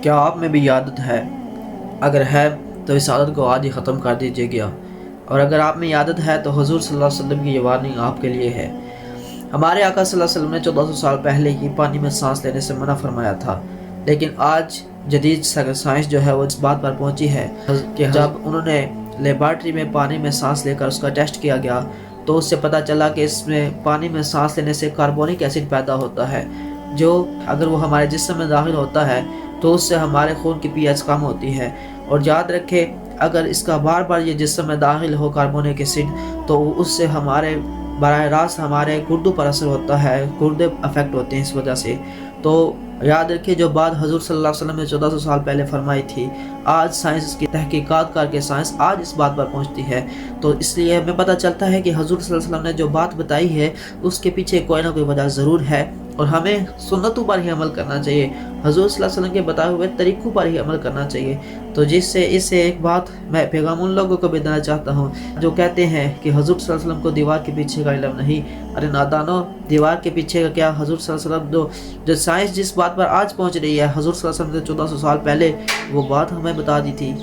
کیا آپ میں بھی عادت ہے؟ اگر ہے تو اس عادت کو آج ہی ختم کر دیجیے گا، اور اگر آپ میں عادت ہے تو حضور صلی اللہ علیہ وسلم کی یہ وارننگ آپ کے لیے ہے۔ ہمارے آقا صلی اللہ علیہ وسلم نے 1400 سال پہلے ہی پانی میں سانس لینے سے منع فرمایا تھا، لیکن آج جدید سائنس جو ہے وہ اس بات پر پہنچی ہے کہ جب انہوں نے لیبارٹری میں پانی میں سانس لے کر اس کا ٹیسٹ کیا گیا تو اس سے پتہ چلا کہ اس میں پانی میں سانس لینے سے کاربونک ایسڈ پیدا ہوتا ہے، جو اگر وہ ہمارے جسم میں داخل ہوتا ہے تو اس سے ہمارے خون کی پی ایچ کم ہوتی ہے۔ اور یاد رکھیں، اگر اس کا بار بار یہ جسم میں داخل ہو کاربونک ایسڈ تو اس سے ہمارے براہ راست ہمارے گردوں پر اثر ہوتا ہے، گردے افیکٹ ہوتے ہیں اس وجہ سے۔ تو یاد رکھیں، جو بات حضور صلی اللہ علیہ وسلم نے 1400 سال پہلے فرمائی تھی، آج سائنس کی تحقیقات کر کے سائنس آج اس بات پر پہنچتی ہے، تو اس لیے ہمیں پتہ چلتا ہے کہ حضور صلی اللہ علیہ وسلم نے جو بات بتائی ہے اس کے پیچھے کوئی نہ کوئی وجہ ضرور ہے، اور ہمیں سنتوں پر ہی عمل کرنا چاہیے، حضور صلی اللہ علیہ وسلم کے بتائے ہوئے طریقوں پر ہی عمل کرنا چاہیے۔ تو اس سے ایک بات میں پیغام ان لوگوں کو بھی دینا چاہتا ہوں جو کہتے ہیں کہ حضور صلی اللہ علیہ وسلم کو دیوار کے پیچھے کا علم نہیں۔ ارے نادانو، دیوار کے پیچھے کا کیا، حضور صلی اللہ علیہ وسلم جو سائنس جس بات پر آج پہنچ رہی ہے، حضور صلی اللہ علیہ وسلم سے 1400 سال پہلے وہ بات ہمیں بتا دی تھی۔